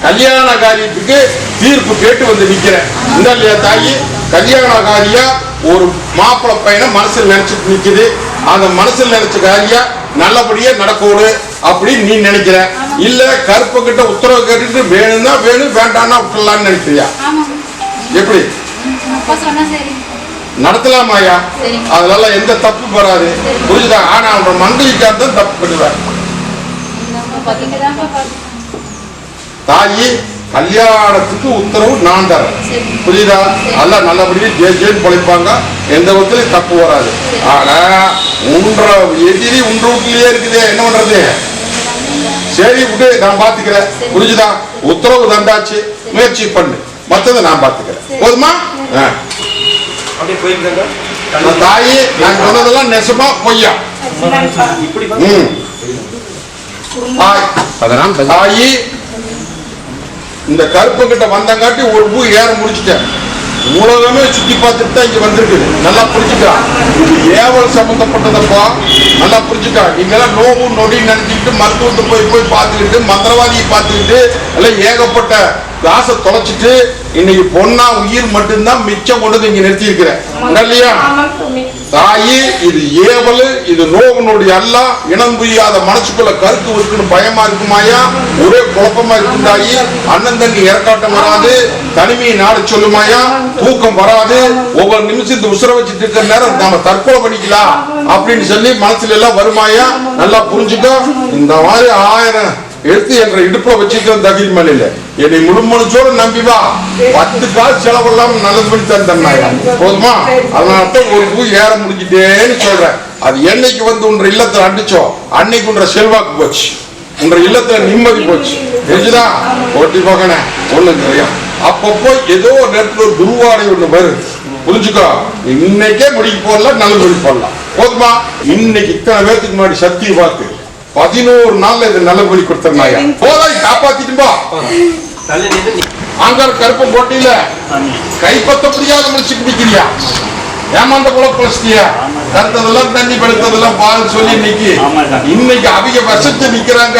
கல்யாண காரியத்துக்கு தீர்ப்பு கேட்டு வந்து நிக்கிறேன். இந்த இல்லையா தாயி, கல்யாண காரியா ஒரு மாப்பிள்ளை பையனை மனசுல நினைச்சிட்டு நிக்குது. அந்த மனசுல நினைச்ச காரியா நல்லபடியா நடக்கணும் அப்படின்னு நீ நினைக்கிற. இல்ல கருப்பு கிட்ட உத்தரவு கேட்டுட்டு வேணும்னா வேணும், வேண்டாம்னா விட்டுலான்னு நினைக்கிறியா? எப்படி நடத்தலாமாயா? அதனால எந்த தப்பு வராது, புரிஞ்சுதா? ஆனா அவனோட மங்களிக்கார் தான் தப்பு பண்ணுவார். தாயி, கல்யாணத்துக்கு உத்தரவு நான் தரேன், புரியுதா? அல்ல நல்லபடியா ஜெயின்னு பொழைப்பாங்க, எந்த விதத்துலயும் தப்பு வராது. ஆனா எதிரி உன்ற வீட்லயே இருக்குது, என்ன பண்றது? சரி விட்டு, நான் பாத்துக்கிறேன், புரிஞ்சுதா? உத்தரவு தந்தாச்சு, முயற்சி பண்ணு, மத்ததை நான் பாத்துக்கிறேன், போதுமா? தாயி, நான் சொன்னதெல்லாம் நெசமா பொய்யா? தாயி, இந்த கருப்பு கிட்ட வந்தங்காட்டி ஒரு பூ ஏற முடிச்சுட்டேன். உலகமே சுத்தி பார்த்துட்டு தான் இங்க வந்திருக்குது. நல்லா புரிஞ்சுக்கா, இது ஏவல் சம்பந்தப்பட்டதப்பா, நல்லா புரிஞ்சுக்கா. நீங்க எல்லாம் நோவு நொடி நினைச்சுக்கிட்டு மருத்துவத்தை போய் பார்த்துக்கிட்டு மந்திரவாதியை பார்த்துக்கிட்டு எல்லாம் ஏகப்பட்ட காசை தொலைச்சிட்டு இன்னைக்கு பொண்ணா உயிர் மட்டும்தான் மிச்சம் கொண்டு இங்க நிறுத்தி இருக்கிறேன் இல்லையா? தாயி, இது ஏவல், இது நோவனுடைய அல்ல. இனம் புரியாத மனசுக்குள்ள கருத்து இருக்குன்னு பயமா இருக்குமாயா? ஒரே குழப்பமா இருக்கும் தாயி. அண்ணன் தண்ணி இறக்காட்டம் வராது, தனிமையை நாடு சொல்லுமாயா? தூக்கம் வராது. ஒவ்வொரு நிமிஷத்துக்கு உசுர வச்சுட்டு இருக்கிற நேரம் நாம தற்கொலை பண்ணிக்கலாம் அப்படின்னு சொல்லி மனசுல எல்லாம் வருமாயா? நல்லா புரிஞ்சுக்கோ. இந்த மாதிரி 1000 எடுத்து என்ற இடுப்புல வச்சுக்கிற தகுதி மலையில என்னை முழுமனுச்சோட நம்பி வா. 10 காசு செலவெல்லாம் நல்லது பண்ணி தந்தாயா, போதுமா? அதனால ஒரு பூ ஏற முடிஞ்சிட்டேன்னு சொல்றேன். அது என்னைக்கு வந்து உன்ற இல்லத்துல அடிச்சோ அன்னைக்கு உன்ற செல்வாக்கு போச்சு, உன்ற இல்லத்துல நிம்மதி போச்சு, தெரிஞ்சுதா? ஓட்டி போகனே ஒண்ணு. அப்பப்போ ஏதோ ஒரு நேரத்துல ஒரு துருவாடை ஒண்ணு வருது, புரிஞ்சுக்கோ. இன்னைக்கே முடிக்க போடலாம், நல்ல முடிக்க போடலாம், போதுமா? இன்னைக்கு இத்தனை பேருக்கு முன்னாடி சக்தியை பார்த்து 11 நாள்ல இது நல்ல வழி கொடுத்தாயா? போதாய், காப்பாத்திட்டும்பா. அங்க கருப்பம் போட்டியில கைப்பற்ற முடியாத முடிச்சுட்டு நிக்கிறியா? ஏமாந்த போல குளச்சிட்டியா? கருத்ததெல்லாம் தண்ணி படுத்ததெல்லாம் பால் சொல்லி இன்னைக்கு அவங்க வருஷத்து நிக்கிறாங்க,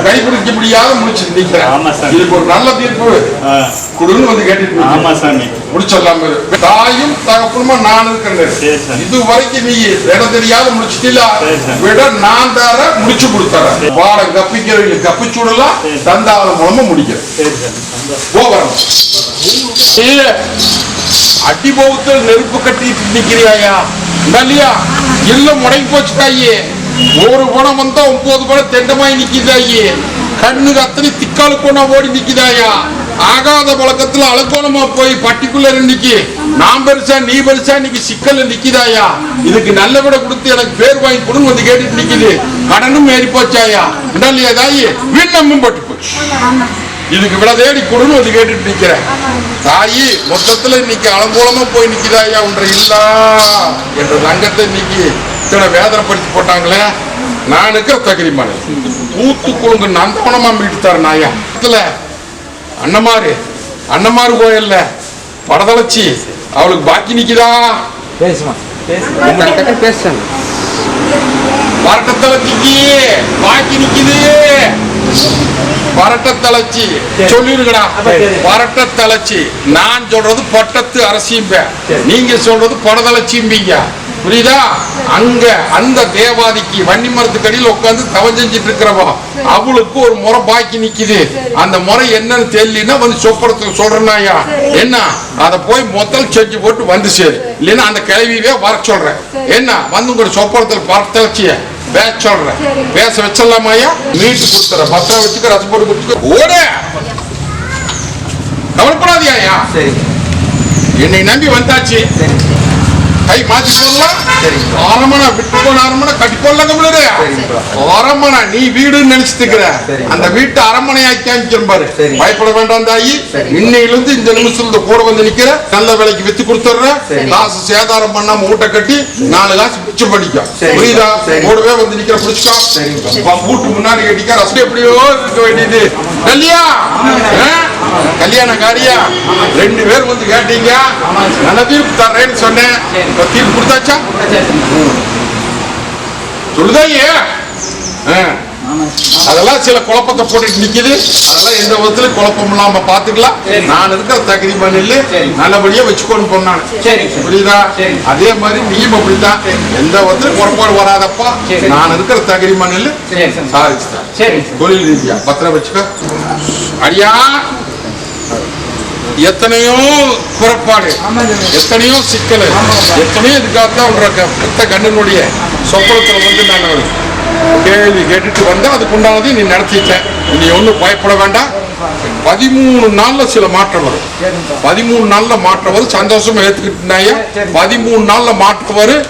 கைப்பிடிக்க முடியாத முடிச்சுட்டு நிக்கிறேன். இதுக்கு ஒரு நல்ல தீர்ப்பு கொடுன்னு வந்து கேட்டுட்டு முடிச்சிடலாம். தாயும் தகப்பனுமா நான் இருக்கிறேன். இது வரைக்கும் நீ இடம் தெரியாத முடிச்சுட்டீங்களா? விட நான் தர முடிச்சு கொடுத்தறேன். பாடம் கப்பிக்கிறவங்க கப்பிச்சு விடலாம், தந்தாத மூலமா முடிக்கிறேன். அடிபோகத்தில் நெருப்பு கட்டிட்டு நிக்கிறியா இல்லையா? எல்லாம் முடங்கி போச்சு தாயே. ஒரு குணம் வந்தா 9 குணம் தெண்டமாய் நிக்குதாயே. கண்ணுக்கு அத்தனை திக்காலு குணம் ஓடி நிக்குதாயா. ஆகாத பழக்கத்துல அலங்கோலமா போய் பட்டிக்குள்ள இன்னைக்கு நான் பெருசா நீ பெருசா இன்னைக்கு சிக்கல்ல நிக்குதாயா. இதுக்கு நல்ல விட கொடுத்து எனக்கு பேர் வாங்கி கொடுன்னு வந்து கேட்டுட்டு நிக்குது. கடனும் ஏறி போச்சாயா இல்லையா தாயி? வீணமும் பட்டு போச்சு. இதுக்கு விட தேடி கொடுன்னு வந்து கேட்டுட்டு நிக்கிறேன். தாயி, மொத்தத்துல இன்னைக்கு அலங்கோலமா போய் நிக்குதாயா ஒன்ற இல்லா என்ற தங்கத்தை இன்னைக்கு இத்தனை வேதனைப்படுத்தி போட்டாங்களே. நான் இருக்கிற தகிரிமான தூத்து குழுங்கு நந்தவனமா மீட்டு தர நாயா. அண்ணமாரு கோயில்ல படதளச்சி அவளுக்கு பாக்கி நிக்குதா? பரட்டத்தளச்சிக்கு பாக்கி நிக்குது. பரட்டத்தளச்சி சொல்லிருக்கடா. பரட்டத்தளச்சி நான் சொல்றது பட்டத்து அரசியும், நீங்க சொல்றது படதளச்சிம்பீங்க, புரியுதா? அங்க அந்த தேவாதிக்கு வன்னி மரத்துக்கடியில் உட்காந்து தவம் செஞ்சிட்டு இருக்கிறவா அவளுக்கு ஒரு முறை பாக்கி நிக்குது. அந்த முறை என்னன்னு தெரியலன்னா வந்து சொப்பரத்துக்கு சொல்றேன்னாயா என்ன? அதை போய் முதல் செஞ்சு போட்டு வந்து சேரு, இல்லைன்னா அந்த கிளவியே வர சொல்றேன். என்ன வந்து உங்க சொப்பரத்தில் பரட்டச்சிய பேச சொல்றேன். பேச வச்சிடலாமாயா? மீட்டு கொடுத்துற, பத்திரம் வச்சுக்க, ரசம் போட்டு கொடுத்துக்க. ஓட கவலைப்படாதியா. என்னை நம்பி வந்தாச்சு. கை மாத்தி போடலாம். அரமனை விட்டு போன அரமனை கட்டி போடலாம். அரமனை நீ வீடுன்னு நினைச்சுக்கிற அந்த வீட்டு அரமனையாக்கி காமிக்கிறேன் பாரு. பயப்பட வேண்டாம் தாயி. இன்னையிலிருந்து இந்த நிமிஷத்துல கூட வந்து நிக்கிற, நல்ல விலைக்கு வித்து கொடுத்துற. காசு சேதாரம் பண்ணாம மூட்டை கட்டி 4 காசு பிச்சு படிக்கும், புரியுதா? கூடவே வந்து நிக்கிற பிடிச்சுக்கோ. வீட்டு முன்னாடி கட்டிக்க. ரசம் எப்படியோ இருக்க வேண்டியது இல்லையா? கல்யாண காரியா 2 பேர் வந்து கேட்டீங்க, நல்ல தீர்ப்பு தர்றேன்னு சொன்னேன். தீர்ப்பு கொடுத்தாச்சா? சொல்லுதாயே. அதெல்லாம் சில குழப்பத்தை போட்டுட்டு நிக்குது. அதெல்லாம் எந்த விதத்துலயும் குழப்பம் இல்லாம பாத்துக்கலாம். நான் இருக்கிற தகுதி மண்ணில் நல்லபடியா வச்சுக்கொண்டு போனான். புரியுதா? அதே மாதிரி நீயும் அப்படித்தான். எந்த விதத்துலயும் குழப்பாடு வராதப்பா. நான் இருக்கிற தகுதி மண்ணில் சாதிச்சுதான் தொழில் ரீதியா பத்திரம் வச்சுக்க. அடியா எத்தனையோ குறைபாடு, எத்தனையோ சிக்கல், எத்தனையோ இதுக்காக கண்ணனுடைய சொப்பனத்துல வந்து நான் கேள்வி கேட்டுட்டு வந்தேன். அதுக்கு உண்டானது நீ நடத்திட்ட. நீ ஒன்றும் பயப்பட வேண்டாம். 13 நாள்ல சில மாற்றம் வரும். 13 நாள்ல மாற்றம் வரும். சந்தோஷமா ஏத்துக்கிட்டாங்க. 13 நாள்ல மாற்றம் வரும்.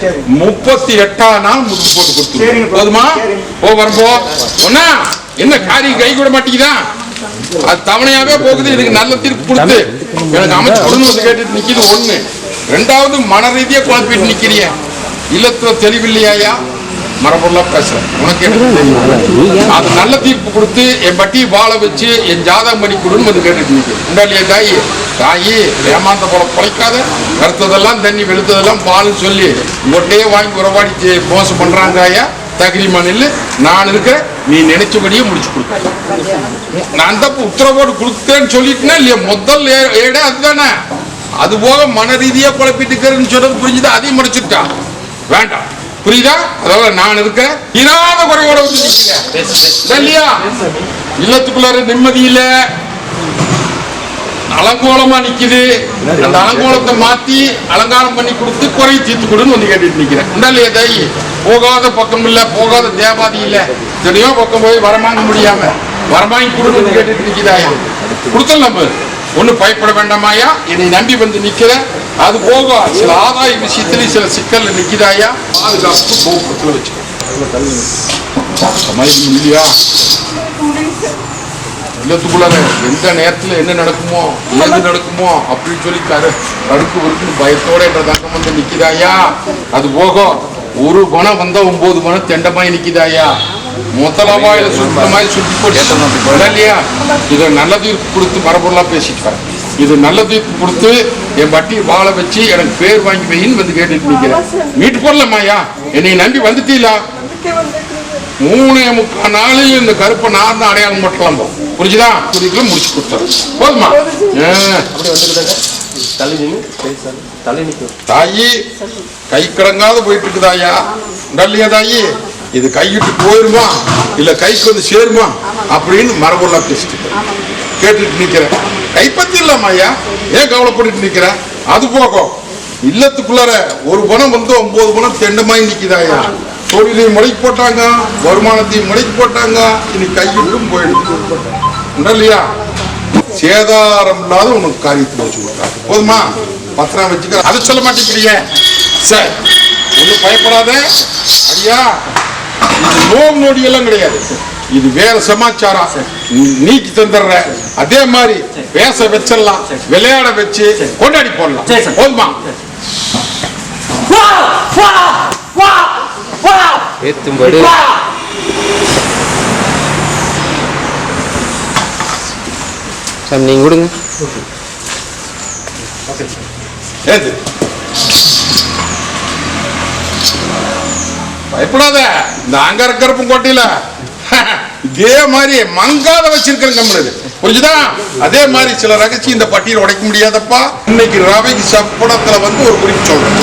38ஆம் நாள் முடிச்சு போட்டு கொடுத்து போதுமா? வரும்போ ஒன்னா என்ன காரியம் கை கூட மாட்டேங்குதா? அது தவணையாவே போகுது. எனக்கு நல்ல தீர்ப்பு கொடுத்து எனக்கு அமைச்சு கொடுன்னு கேட்டுட்டு நிக்குது. ஒண்ணு. ரெண்டாவது மன ரீதியா குழப்பிட்டு நிக்கிறீங்க. இல்லத்துல தெளிவில்லையா? மரபொருளா பேசுறேன். உனக்கு எனக்கு தெரியும். அது நல்ல தீர்ப்பு கொடுத்து என் பட்டி வாழ வச்சு என் ஜாதகம் பண்ணி கொடுன்னு வந்து கேட்டுட்டு நிற்கும். உண்டாலியா தாயி? தாயி ஏமாந்த போல குறைக்காத. கருத்ததெல்லாம் தண்ணி வெளுத்ததெல்லாம் பாலுன்னு சொல்லி உங்கள்கிட்டயே வாங்கி உறவாடி மோசம் பண்றாங்க ஐயா. தகிரிமானில் நான் இருக்க. நீ நினைச்சபடியே முடிச்சு கொடுக்க. நான் தான் உத்தரவோடு கொடுத்தேன்னு சொல்லிட்டுனா இல்லையா? முதல் ஏடே அதுதானே. அது போக மன ரீதியா குழப்பிட்டு இருக்கிறேன்னு சொல்றது புரிஞ்சுதா? அதையும் முடிச்சுட்டா வேண்டாம். புரியுதா? அதாவது நான் இருக்க இராத குறையோட வந்து நிக்கிறேன் இல்லையா? இல்லத்துக்குள்ளார நிம்மதி இல்ல, அலங்கோலமா நிக்குது. அந்த அலங்கோலத்தை மாத்தி அலங்காரம் பண்ணி கொடுத்து குறை தீர்த்து கொடுன்னு வந்து கேட்டுட்டு நிக்கிறேன். இல்லையா தாயி? போகாத பக்கம் இல்ல, போகாத தேவாதி இல்ல. எத்தனையோ பக்கம் போய் வரமாங்க முடியாம வரமாங்கி கொடுன்னு வந்து கேட்டுட்டு நிக்குதாயா? கொடுத்தல் நம்ம ஒண்ணு பயப்பட வேண்டாமாயா. என்னை நம்பி வந்து நிக்கிற. அது போக சில ஆதாய விஷயத்துல சில சிக்கல் நிக்குதாயா? பாதுகாப்பு போக்குவரத்துல வச்சு இல்லையா? இல்லத்துக்குள்ளார எந்த நேரத்துல என்ன நடக்குமோ ஏது நடக்குமோ அப்படின்னு சொல்லி கடுக்கு இருக்குன்னு பயத்தோட என்ற தங்கம் வந்து நிக்குதாயா? அது போக ஒரு பணம் வந்தா 9 பணம் தெண்டமாய் நிக்குதாயா? முதலமா இதை சுத்தமாய் சுத்தி போட்டு இல்லையா? இதை நல்ல தீர்ப்பு கொடுத்து மரபொருளா பேசிட்டு இது நல்ல தீர்ப்பு கொடுத்து என் பட்டி வாழ வச்சு எனக்கு பேர் வாங்கி வைன்னு வந்து கேட்டுட்டு நிக்கிறேன். மீட்டு போடலாமாயா? என்னை நம்பி வந்துட்டீங்களா? 3.25 நாளில் இந்த கருப்பை நான் தான் அடையாளம் மட்டும் புரிஞ்சுதா? புரியுதுல முடிச்சு கொடுத்தாரு போதுமா? தாயி கை கடங்காத போயிட்டு இருக்குதாயா? இல்லையா தாயி? இது கையிட்டு போயிருமா இல்ல கைக்கு வந்து சேருமா அப்படின்னு மரபொருளா பேசிட்டு கேட்டுட்டு நிக்கிறேன். கைப்பத்தி இல்லாமையா? ஏன் கவலைப்பட்டு நிக்கிற? அது போகும். இல்லத்துக்குள்ளார ஒரு பணம் வந்து 9 பணம் தெண்டமாய் நிக்குதாயா? தொழிலையும் முளைக்கு போட்டாங்க, வருமானத்தையும் முளைக்கு போட்டாங்க. இனி கையிட்டும் போயிடுது இல்லையா? சேதாரம் இல்லாத உனக்கு காரியத்தை வச்சு கொடுத்தாங்க போதுமா? பத்திரம் வச்சுக்க. அதை சொல்ல மாட்டேங்கிறீங்க. சரி ஒன்னும் பயப்படாத ஐயா. இது நோவு நொடி எல்லாம் கிடையாது. இது வேற சமாச்சாரம் நீக்கி தந்துடுற. அதே மாதிரி பேச வச்சிடலாம், விளையாட வச்சு கொண்டாடி போடலாம் போதுமா? நீங்க கொடுங்க. பயப்படாத. இந்த அங்கர கருப்பும் கோட்டையில இதே மாதிரி மங்காத வச்சிருக்கிறேன் கம்பெனி புரிஞ்சுதா? அதே மாதிரி சில ரகசியம் இந்த பட்டியல் உடைக்க முடியாதப்பா. இன்னைக்கு ரவைக்கு சப்படத்துல வந்து ஒரு குறிப்பு சொல்றேன்.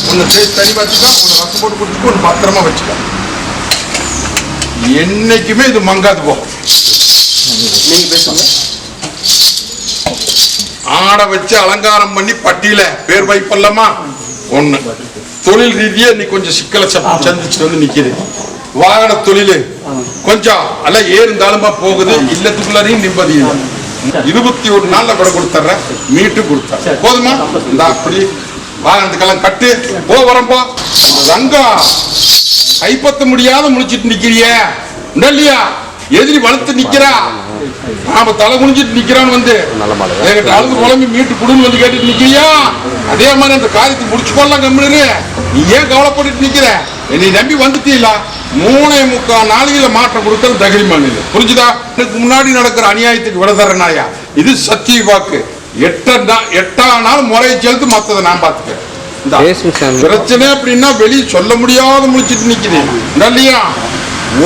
ஒன்னு தனி வச்சுக்கா, ஒன்னு ரசம் போட்டு குடிச்சுக்க, ஒன்னு பத்திரமா வச்சுக்க. என்னைக்குமே இது மங்காது போகும். நீங்க பேசுங்க. ஆடை வச்சு அலங்காரம் பண்ணி பட்டியல பேர் வைப்பல்லமா? ஒண்ணு. தொழில் ரீதியா நீ கொஞ்சம் சிக்கலை சந்திச்சுட்டு வந்து நிக்குது. வாகன தொழில் கொஞ்சம் அல்ல ஏறுந்தாலுமா போகுது. இல்லத்துக்குள்ளாரையும் நிம்மதி இல்லை. 21 நாள்ல கூட கொடுத்துற மீட்டு கொடுத்த போதுமா? இந்த அப்படி வாகனத்துக்கெல்லாம் கட்டு வரம்போ. ரங்கம் கைப்பற்ற முடியாத முடிச்சிட்டு நிக்கிறிய இல்லையா? எதிரி வளர்த்து நிக்கிறா, நாம தலை குனிஞ்சிட்டு நிக்கிறான்னு வந்து என்கிட்ட அழுது குழம்பி மீட்டு குடுன்னு வந்து கேட்டுட்டு நிக்கிறியா? அதே மாதிரி அந்த காரியத்தை முடிச்சு கொள்ளலாம் கம்மினு. நீ ஏன் கவலைப்பட்டு நிக்கிற? என்னை நம்பி வந்துட்டீங்களா? 3.25 நாளையில மாற்றம் கொடுத்தது தகிரிமான். புரிஞ்சுதா? எனக்கு முன்னாடி நடக்கிற அநியாயத்துக்கு விட தரனாயா? இது சத்திய வாக்கு. 8ஆம் நாள் முறையை செலுத்து, மற்றதை நான் பார்த்துக்கிறேன். பிரச்சனை அப்படின்னா வெளியே சொல்ல முடியாத முடிச்சிட்டு நிக்குது இல்லையா?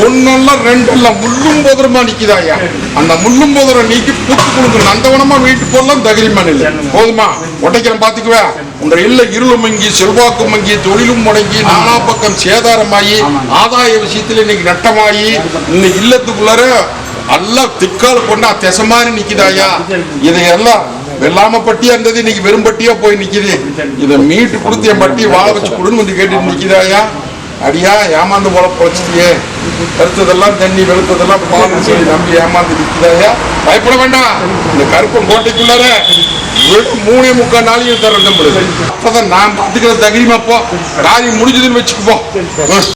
ஒன்னெல்லாம் ரெண்டெல்லாம் முள்ளும் போதரமா நிக்குதாயா. அந்த முள்ளும் போதரம் நீக்கி புத்து கொடுக்கணும். நந்தவனமா வீட்டு போடலாம் தகிரிமான இல்லை. போதுமா? உடைக்கிறேன் பாத்துக்குவேன். உன்ற இல்ல இருளும் மங்கி, செல்வாக்கு மங்கி, தொழிலும் முடங்கி, நாலா பக்கம் சேதாரமாயி, ஆதாய விஷயத்துல இன்னைக்கு நட்டமாயி, இன்னைக்கு இல்லத்துக்குள்ளார எல்லாம் திக்கால கொண்டா திசை மாதிரி நிக்குதாயா. இதையெல்லாம் வெள்ளாம பட்டியா இருந்தது இன்னைக்கு வெறும் பட்டியா போய் நிக்குது. இதை மீட்டு கொடுத்து என் பட்டியை வாழ வச்சு கொடுன்னு வந்து கேட்டு நிக்குதாயா. அடியா ஏமாந்து போல பொழைச்சிட்டியே. கருத்ததெல்லாம் தண்ணி வெளுத்ததெல்லாம் பாலம் சொல்லி நம்பி ஏமாந்து நிற்கிறாயா. பயப்பட வேண்டாம். இந்த கருப்பன் கோட்டைக்குள்ளார 3.25 நாளையும் தர நம்மளுக்கு. அப்பதான் நான் பார்த்துக்கிற தகிரிமாப்போ காரியம் முடிஞ்சதுன்னு வச்சுக்குப்போம்.